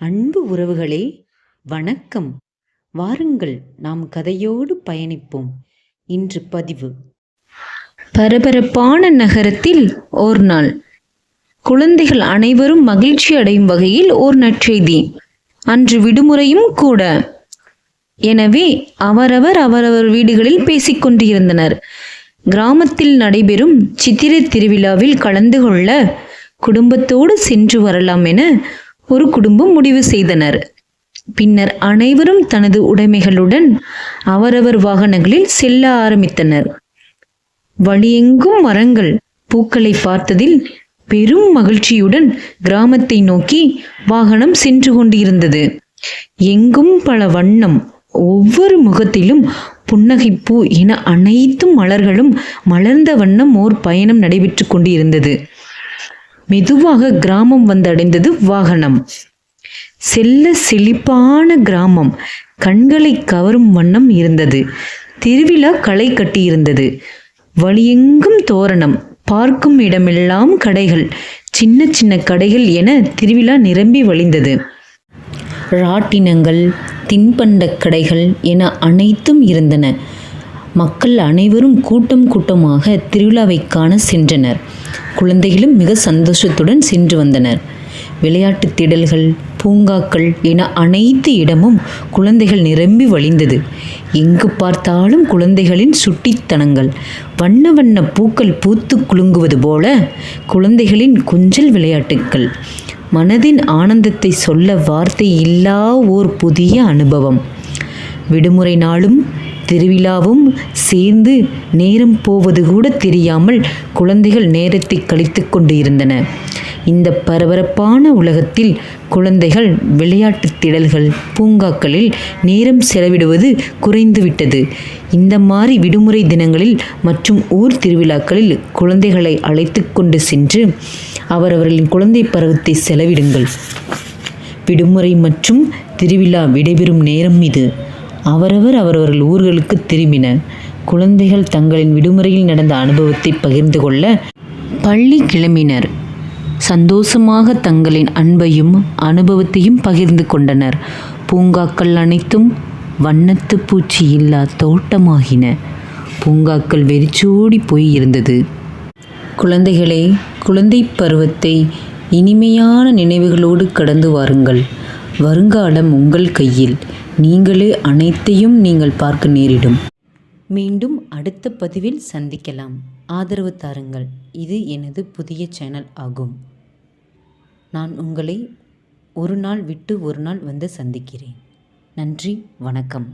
அன்பு உறவுகளே, வணக்கம். வாருங்கள், நாம் கதையோடு பயணிப்போம். இன்று பதிவு: பரபரப்பான நகரத்தில் ஓர் நாள். குழந்தைகள் அனைவரும் மகிழ்ச்சி அடையும் வகையில் ஓர் நற்செய்தி. அன்று விடுமுறையும் கூட. எனவே அவரவர் வீடுகளில் பேசிக்கொண்டிருந்தனர். கிராமத்தில் நடைபெறும் சித்திரை திருவிழாவில் கலந்து கொள்ள குடும்பத்தோடு சென்று வரலாம் என ஒரு குடும்பம் முடிவு செய்தனர். பின்னர் அனைவரும் தனது உடைமைகளுடன் அவரவர் வாகனங்களில் செல்ல ஆரம்பித்தனர். வழியெங்கும் மரங்கள், பூக்களை பார்த்ததில் பெரும் மகிழ்ச்சியுடன் கிராமத்தை நோக்கி வாகனம் சென்று கொண்டிருந்தது. எங்கும் பல வண்ணம், ஒவ்வொரு முகத்திலும் புன்னகைப்பூ என அனைத்தும் மலர்களும் மலர்ந்த வண்ணம் ஓர் பயணம் நடைபெற்று கொண்டிருந்தது. மெதுவாக கிராமம் வந்தடைந்தது வாகனம். செழிப்பான கிராமம் கண்களை கவரும் வண்ணம் இருந்தது. திருவிழா களை கட்டியிருந்தது. வழியெங்கும் தோரணம், பார்க்கும் இடமெல்லாம் கடைகள், சின்ன சின்ன கடைகள் என திருவிழா நிரம்பி வழிந்தது. ராட்டினங்கள், தின்பண்டக் கடைகள் என அனைத்தும் இருந்தன. மக்கள் அனைவரும் கூட்டமாக திருவிழாவை காண சென்றனர். குழந்தைகளும் மிக சந்தோஷத்துடன் சென்று வந்தனர். விளையாட்டு திடல்கள், பூங்காக்கள் என அனைத்து இடமும் குழந்தைகள் நிரம்பி வழிந்தது. எங்கு பார்த்தாலும் குழந்தைகளின் சுட்டித்தனங்கள், வண்ண வண்ண பூக்கள் பூத்து குலுங்குவது போல குழந்தைகளின் கொஞ்சல் விளையாட்டுக்கள். மனதின் ஆனந்தத்தை சொல்ல வார்த்தை இல்லா ஓர் புதிய அனுபவம். விடுமுறை நாளும் திருவிழாவும் சேர்ந்து நேரம் போவது கூட தெரியாமல் குழந்தைகள் நேரத்தை கழித்து கொண்டு இருந்தன. இந்த பரபரப்பான உலகத்தில் குழந்தைகள் விளையாட்டு திடல்கள், பூங்காக்களில் நேரம் செலவிடுவது குறைந்துவிட்டது. இந்த மாதிரி விடுமுறை தினங்களில் மற்றும் ஊர் திருவிழாக்களில் குழந்தைகளை அழைத்து கொண்டு சென்று அவரவர்களின் குழந்தை பருவத்தை செலவிடுங்கள். விடுமுறை மற்றும் திருவிழா விடைபெறும் நேரம் இது. அவரவர்கள் ஊர்களுக்கு திரும்பினர். குழந்தைகள் தங்களின் விடுமுறையில் நடந்த அனுபவத்தை பகிர்ந்து கொள்ள பள்ளி கிளம்பினர். சந்தோஷமாக தங்களின் அன்பையும் அனுபவத்தையும் பகிர்ந்து கொண்டனர். பூங்காக்கள் அனைத்தும் வண்ணத்து பூச்சி இல்லா தோட்டமாகின. பூங்காக்கள் வெறிச்சோடி போய் இருந்தது. குழந்தைகளே, குழந்தை பருவத்தை இனிமையான நினைவுகளோடு கடந்து வாருங்கள். வருங்காலம் உங்கள் கையில். நீங்களே அனைத்தையும் நீங்கள் பார்க்க நேரிடும். மீண்டும் அடுத்த பதிவில் சந்திக்கலாம். ஆதரவு தாருங்கள். இது எனது புதிய சேனல் ஆகும். நான் உங்களை ஒரு நாள் விட்டு ஒரு நாள் வந்து சந்திக்கிறேன். நன்றி, வணக்கம்.